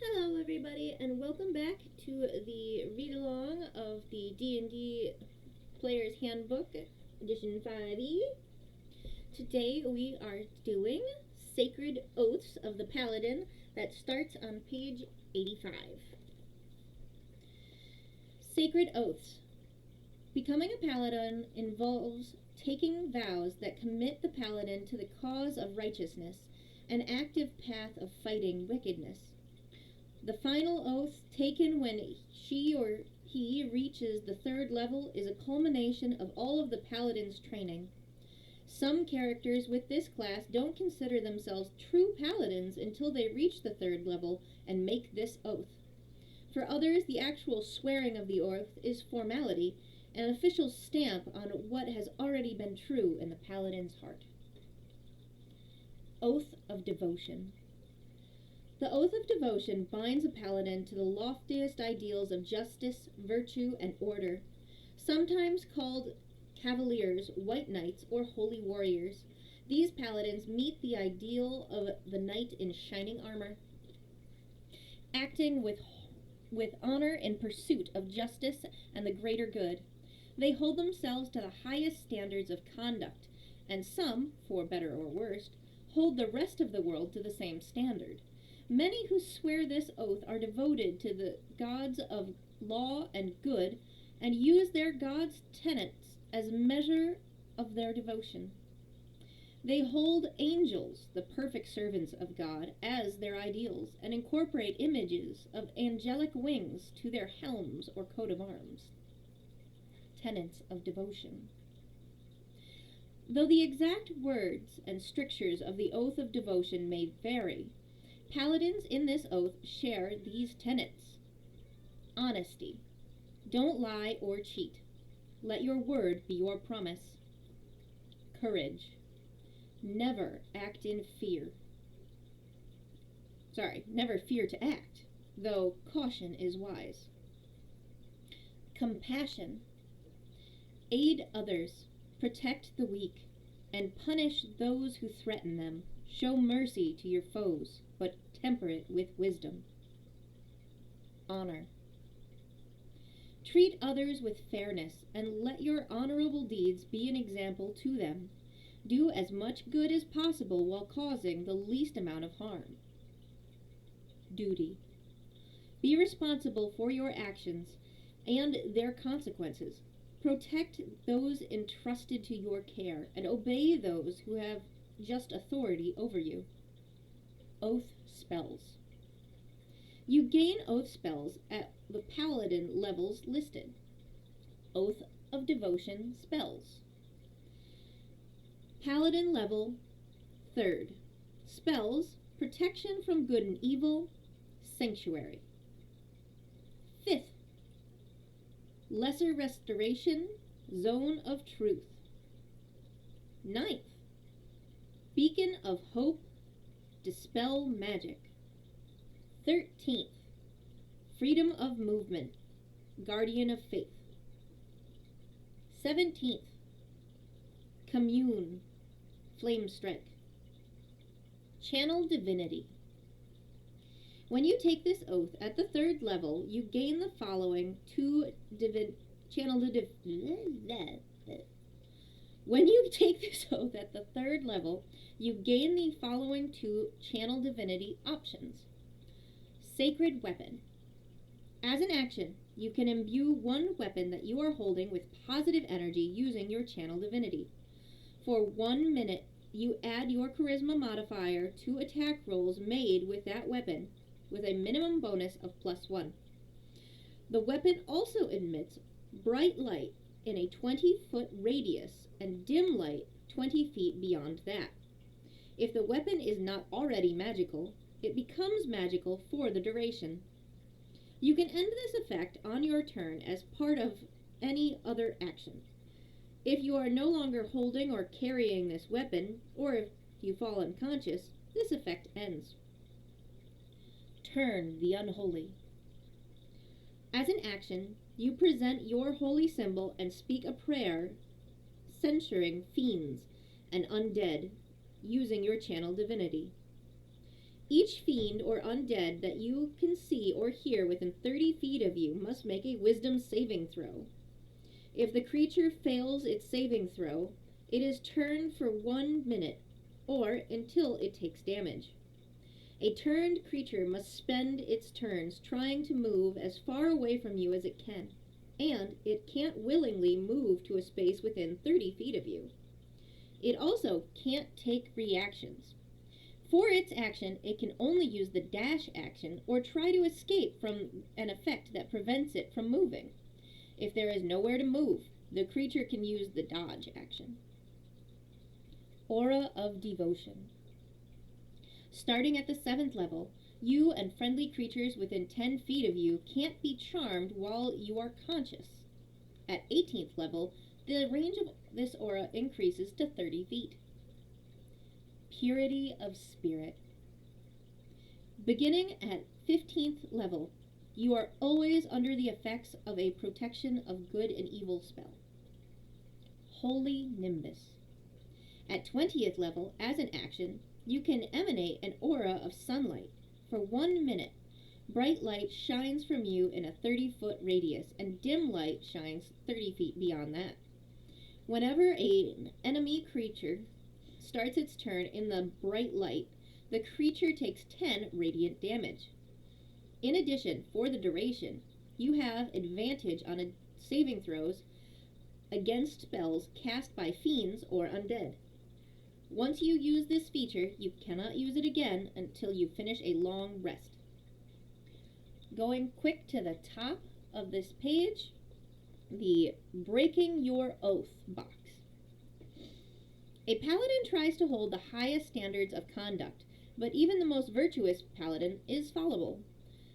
Hello everybody and welcome back to the read-along of the D&D Player's Handbook, Edition 5e. Today we are doing Sacred Oaths of the Paladin that starts on page 85. Sacred Oaths. Becoming a paladin involves taking vows that commit the paladin to the cause of righteousness, an active path of fighting wickedness. The final oath, taken when she or he reaches the third level, is a culmination of all of the paladin's training. Some characters with this class don't consider themselves true paladins until they reach the third level and make this oath. For others, the actual swearing of the oath is formality, an official stamp on what has already been true in the paladin's heart. Oath of Devotion. The Oath of Devotion binds a paladin to the loftiest ideals of justice, virtue, and order, sometimes called cavaliers, white knights, or holy warriors. These paladins meet the ideal of the knight in shining armor, acting with honor in pursuit of justice and the greater good. They hold themselves to the highest standards of conduct, and some, for better or worse, hold the rest of the world to the same standard. Many who swear this oath are devoted to the gods of law and good, and use their gods' tenets as measure of their devotion. They hold angels, the perfect servants of God, as their ideals, and incorporate images of angelic wings to their helms or coat of arms. Tenets of devotion. Though the exact words and strictures of the oath of devotion may vary, paladins in this oath share these tenets. Honesty. Don't lie or cheat. Let your word be your promise. Courage. Never act in fear. Never fear to act, though caution is wise. Compassion. Aid others, protect the weak, and punish those who threaten them. Show mercy to your foes, but temper it with wisdom. Honor. Treat others with fairness, and let your honorable deeds be an example to them. Do as much good as possible while causing the least amount of harm. Duty. Be responsible for your actions and their consequences. Protect those entrusted to your care, and obey those who have just authority over you. Oath spells. You gain oath spells at the paladin levels listed. Oath of Devotion spells. Paladin level 3rd. Spells: protection from good and evil, sanctuary. 5th. Lesser restoration, zone of truth. 9th. Beacon of hope, dispel magic. 13th. Freedom of movement, guardian of faith. 17th. Commune, flame strike. Channel divinity. When you take this oath at the 3rd level, you gain the following When you take this oath at the 3rd level, you gain the following 2 channel divinity options. Sacred weapon. As an action, you can imbue one weapon that you are holding with positive energy using your channel divinity. For 1 minute, you add your charisma modifier to attack rolls made with that weapon, with a minimum bonus of +1. The weapon also emits bright light in a 20-foot radius and dim light 20 feet beyond that. If the weapon is not already magical, it becomes magical for the duration. You can end this effect on your turn as part of any other action. If you are no longer holding or carrying this weapon, or if you fall unconscious, this effect ends. Turn the unholy. As an action, you present your holy symbol and speak a prayer censuring fiends and undead using your channel divinity. Each fiend or undead that you can see or hear within 30 feet of you must make a wisdom saving throw. If the creature fails its saving throw, it is turned for 1 minute, or until it takes damage. A turned creature must spend its turns trying to move as far away from you as it can, and it can't willingly move to a space within 30 feet of you. It also can't take reactions. For its action, it can only use the dash action or try to escape from an effect that prevents it from moving. If there is nowhere to move, the creature can use the dodge action. Aura of Devotion. Starting at the 7th level, you and friendly creatures within 10 feet of you can't be charmed while you are conscious. At 18th level, the range of this aura increases to 30 feet. Purity of Spirit. Beginning at 15th level, you are always under the effects of a protection of good and evil spell. Holy Nimbus. At 20th level, as an action, you can emanate an aura of sunlight. For 1 minute, bright light shines from you in a 30-foot radius, and dim light shines 30 feet beyond that. Whenever an enemy creature starts its turn in the bright light, the creature takes 10 radiant damage. In addition, for the duration, you have advantage on saving throws against spells cast by fiends or undead. Once you use this feature, you cannot use it again until you finish a long rest. Going quick to the top of this page, the Breaking Your Oath box. A paladin tries to hold the highest standards of conduct, but even the most virtuous paladin is fallible.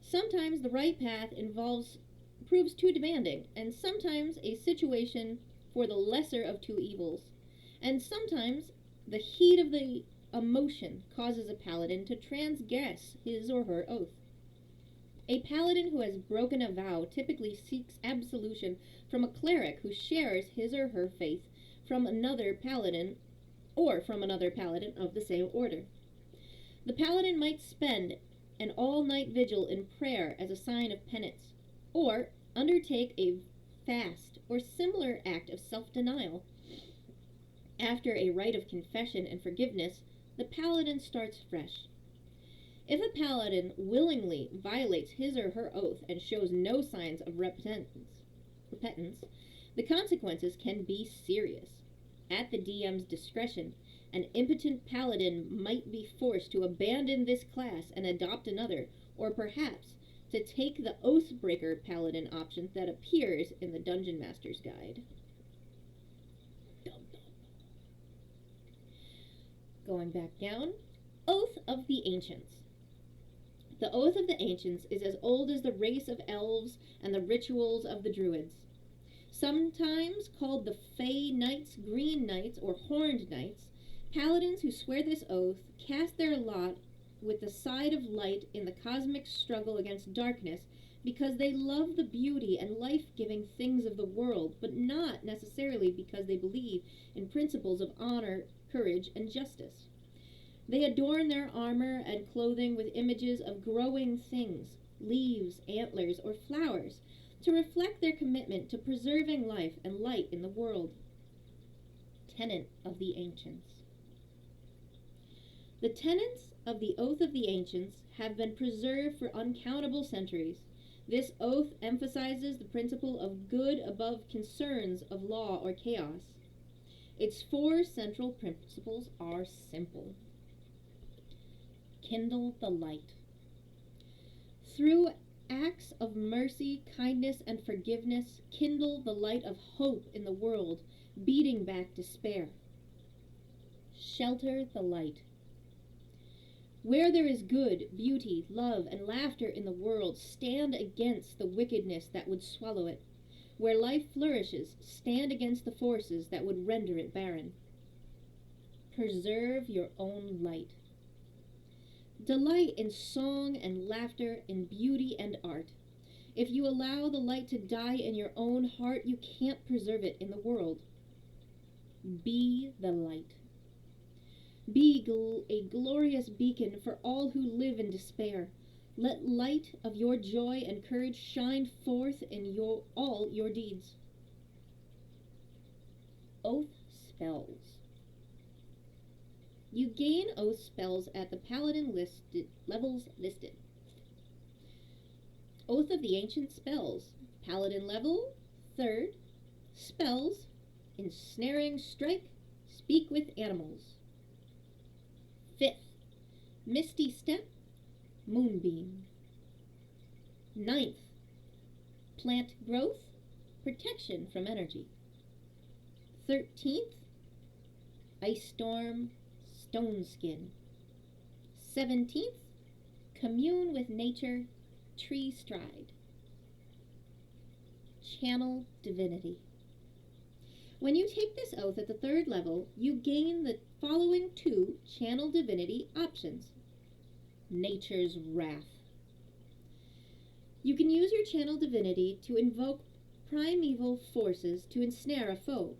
Sometimes the right path proves too demanding, and sometimes a situation for the lesser of two evils. And sometimes the heat of the emotion causes a paladin to transgress his or her oath. A paladin who has broken a vow typically seeks absolution from a cleric who shares his or her faith from another paladin of the same order. The paladin might spend an all-night vigil in prayer as a sign of penance, or undertake a fast or similar act of self-denial. After a rite of confession and forgiveness, the paladin starts fresh. If a paladin willingly violates his or her oath and shows no signs of repentance, the consequences can be serious. At the DM's discretion, an impotent paladin might be forced to abandon this class and adopt another, or perhaps to take the Oathbreaker paladin option that appears in the Dungeon Master's Guide. Going back down, Oath of the Ancients. The Oath of the Ancients is as old as the race of elves and the rituals of the Druids. Sometimes called the Fey Knights, Green Knights, or Horned Knights, paladins who swear this oath cast their lot with the side of light in the cosmic struggle against darkness because they love the beauty and life-giving things of the world, but not necessarily because they believe in principles of honor, courage, and justice. They adorn their armor and clothing with images of growing things, leaves, antlers, or flowers, to reflect their commitment to preserving life and light in the world. Tenet of the Ancients. The tenets of the Oath of the Ancients have been preserved for uncountable centuries. This oath emphasizes the principle of good above concerns of law or chaos. Its 4 central principles are simple. Kindle the light. Through acts of mercy, kindness, and forgiveness, kindle the light of hope in the world, beating back despair. Shelter the light. Where there is good, beauty, love, and laughter in the world, stand against the wickedness that would swallow it. Where life flourishes, stand against the forces that would render it barren. Preserve your own light. Delight in song and laughter, in beauty and art. If you allow the light to die in your own heart, you can't preserve it in the world. Be the light. Be a glorious beacon for all who live in despair. Let light of your joy and courage shine forth in all your deeds. Oath spells. You gain oath spells at the Paladin levels listed. Oath of the Ancient Spells. Paladin level, 3rd. Spells, Ensnaring Strike, Speak with Animals. 5th. Misty Step, Moonbeam. 9th. Plant Growth, Protection from Energy. 13th. Ice Storm, Stone Skin. 17th. Commune with Nature, Tree Stride. Channel Divinity. When you take this oath at the 3rd level, you gain the following 2 Channel Divinity options. Nature's Wrath. You can use your Channel Divinity to invoke primeval forces to ensnare a foe.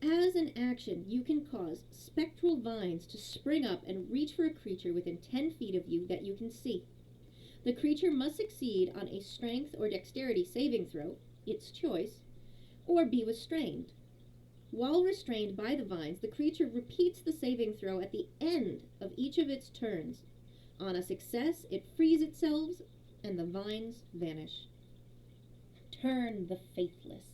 As an action, you can cause spectral vines to spring up and reach for a creature within 10 feet of you that you can see. The creature must succeed on a strength or dexterity saving throw, its choice, or be restrained. While restrained by the vines, the creature repeats the saving throw at the end of each of its turns. On a success, it frees itself and the vines vanish. Turn the Faithless.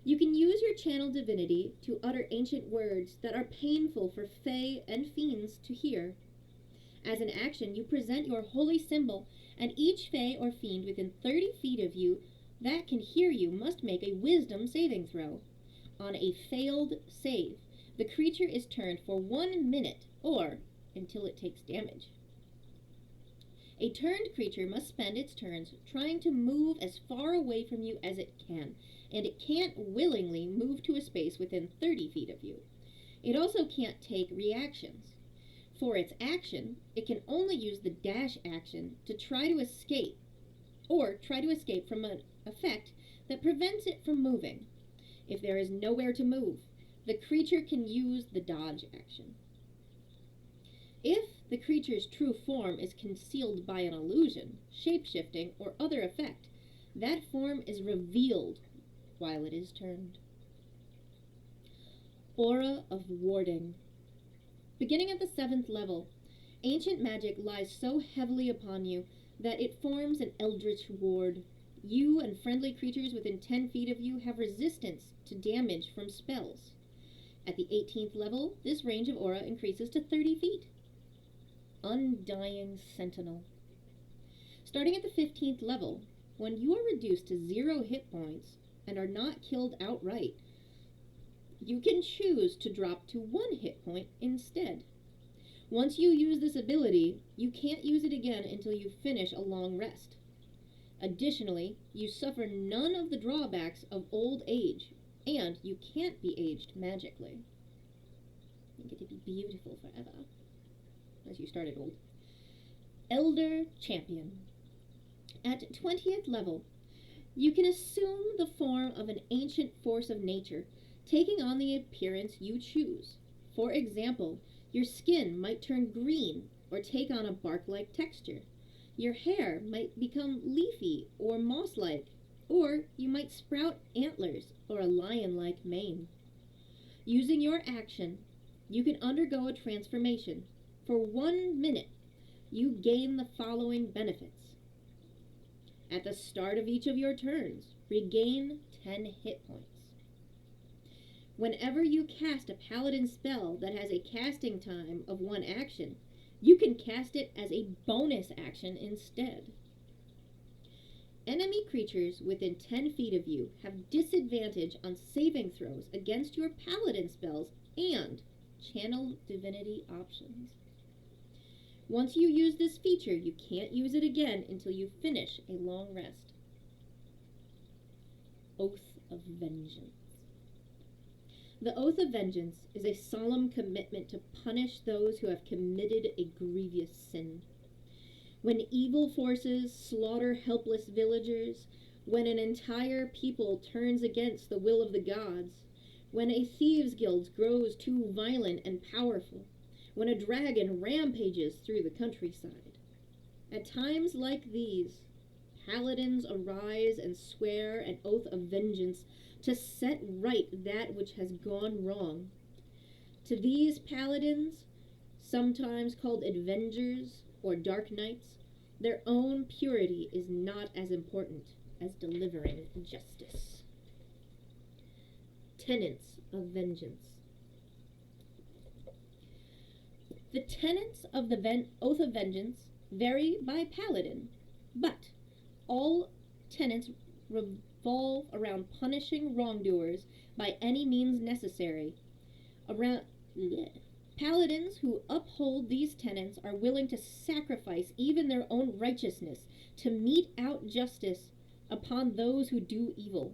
You can use your Channel Divinity to utter ancient words that are painful for fae and fiends to hear. As an action, you present your holy symbol, and each fae or fiend within 30 feet of you that can hear you must make a wisdom saving throw. On a failed save, the creature is turned for 1 minute, or until it takes damage. A turned creature must spend its turns trying to move as far away from you as it can, and it can't willingly move to a space within 30 feet of you. It also can't take reactions. For its action, it can only use the dash action to try to escape, or try to escape from an effect that prevents it from moving. If there is nowhere to move, the creature can use the dodge action. If the creature's true form is concealed by an illusion, shape-shifting, or other effect, that form is revealed while it is turned. Aura of Warding. Beginning at the 7th level, ancient magic lies so heavily upon you that it forms an eldritch ward. You and friendly creatures within 10 feet of you have resistance to damage from spells. At the 18th level, this range of aura increases to 30 feet. Undying Sentinel. Starting at the 15th level, when you are reduced to 0 hit points and are not killed outright, you can choose to drop to 1 hit point instead. Once you use this ability, you can't use it again until you finish a long rest. Additionally, you suffer none of the drawbacks of old age, and you can't be aged magically. You get to be beautiful forever, as you started old. Elder Champion. At 20th level, you can assume the form of an ancient force of nature, taking on the appearance you choose. For example, your skin might turn green or take on a bark-like texture. Your hair might become leafy or moss-like, or you might sprout antlers or a lion-like mane. Using your action, you can undergo a transformation. For 1 minute, you gain the following benefits. At the start of each of your turns, regain 10 hit points. Whenever you cast a paladin spell that has a casting time of 1 action, you can cast it as a bonus action instead. Enemy creatures within 10 feet of you have disadvantage on saving throws against your paladin spells and channel divinity options. Once you use this feature, you can't use it again until you finish a long rest. Oath of Vengeance. The Oath of Vengeance is a solemn commitment to punish those who have committed a grievous sin. When evil forces slaughter helpless villagers, when an entire people turns against the will of the gods, when a thieves' guild grows too violent and powerful, when a dragon rampages through the countryside. At times like these, paladins arise and swear an oath of vengeance to set right that which has gone wrong. To these paladins, sometimes called avengers or dark knights, their own purity is not as important as delivering justice. Tenets of vengeance. The tenets of the oath of vengeance vary by paladin, but all tenets revolve around punishing wrongdoers by any means necessary. Paladins who uphold these tenets are willing to sacrifice even their own righteousness to mete out justice upon those who do evil.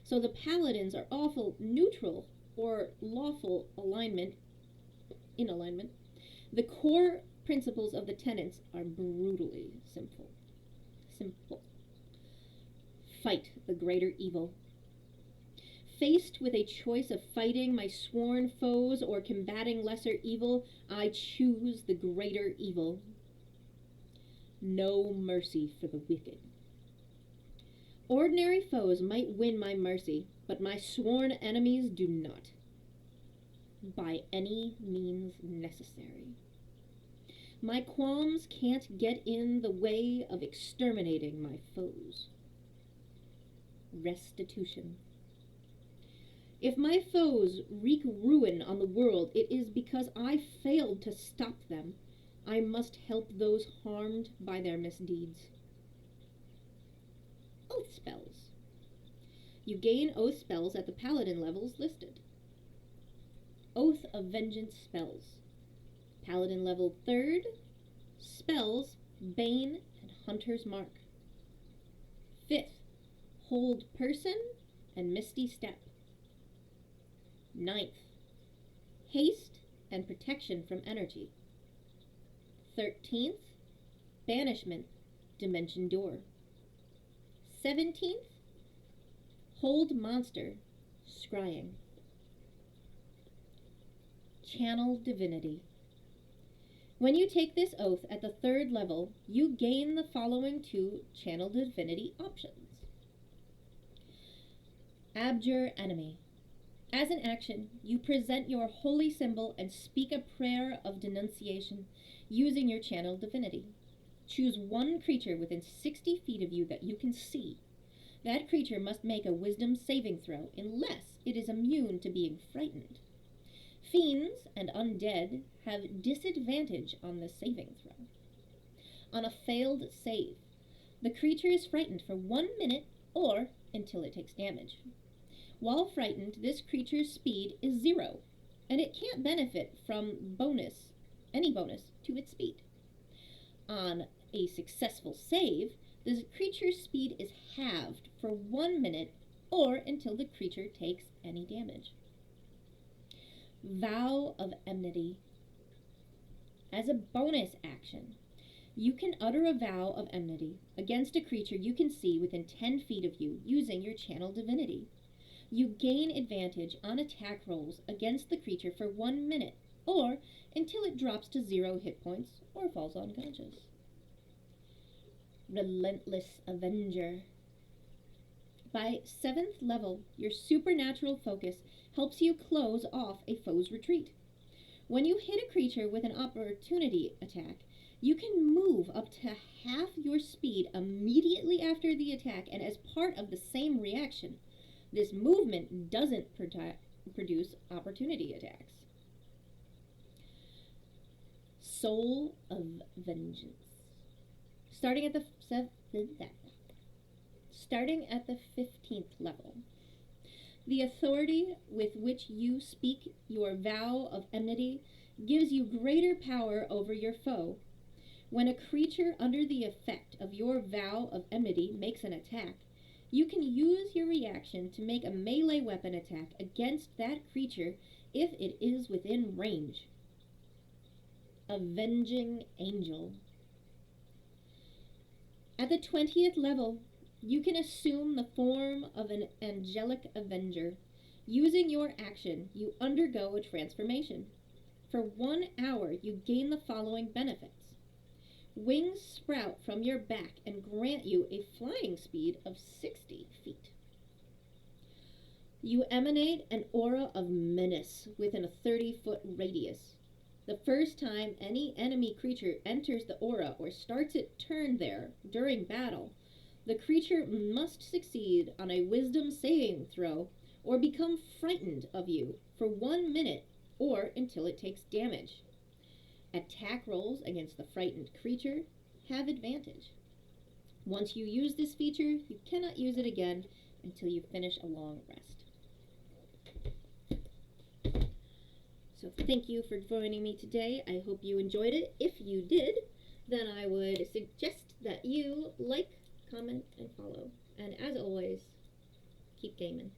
So the paladins are awful neutral or lawful in alignment. The core principles of the tenets are brutally simple. Fight the greater evil. Faced with a choice of fighting my sworn foes or combating lesser evil, I choose the greater evil. No mercy for the wicked. Ordinary foes might win my mercy, but my sworn enemies do not. By any means necessary. My qualms can't get in the way of exterminating my foes. Restitution. If my foes wreak ruin on the world, it is because I failed to stop them. I must help those harmed by their misdeeds. Oath spells. You gain oath spells at the paladin levels listed. Oath of Vengeance spells. Paladin level 3rd, spells Bane and Hunter's Mark. 5th, Hold Person and Misty Step. 9th, Haste and Protection from Energy. 13th, Banishment, Dimension Door. 17th, Hold Monster, Scrying. Channel Divinity. When you take this oath at the 3rd level, you gain the following 2 Channel Divinity options. Abjure Enemy. As an action, you present your holy symbol and speak a prayer of denunciation using your Channel Divinity. Choose one creature within 60 feet of you that you can see. That creature must make a wisdom saving throw unless it is immune to being frightened. Fiends and undead have disadvantage on the saving throw. On a failed save, the creature is frightened for 1 minute or until it takes damage. While frightened, this creature's speed is 0, and it can't benefit from any bonus to its speed. On a successful save, the creature's speed is halved for 1 minute or until the creature takes any damage. Vow of Enmity. As a bonus action, you can utter a vow of enmity against a creature you can see within 10 feet of you using your Channel Divinity. You gain advantage on attack rolls against the creature for 1 minute or until it drops to 0 hit points or falls unconscious. Relentless Avenger. By 7th level, your supernatural focus helps you close off a foe's retreat. When you hit a creature with an opportunity attack, you can move up to half your speed immediately after the attack, and as part of the same reaction, this movement doesn't produce opportunity attacks. Soul of Vengeance. Starting at the 15th level. The authority with which you speak your vow of enmity gives you greater power over your foe. When a creature under the effect of your vow of enmity makes an attack, you can use your reaction to make a melee weapon attack against that creature if it is within range. Avenging Angel. At the 20th level, you can assume the form of an angelic avenger. Using your action, you undergo a transformation. For 1 hour, you gain the following benefits. Wings sprout from your back and grant you a flying speed of 60 feet. You emanate an aura of menace within a 30-foot radius. The first time any enemy creature enters the aura or starts its turn there during battle, the creature must succeed on a wisdom saving throw or become frightened of you for 1 minute or until it takes damage. Attack rolls against the frightened creature have advantage. Once you use this feature, you cannot use it again until you finish a long rest. So thank you for joining me today. I hope you enjoyed it. If you did, then I would suggest that you like, comment, and follow. And as always, keep gaming.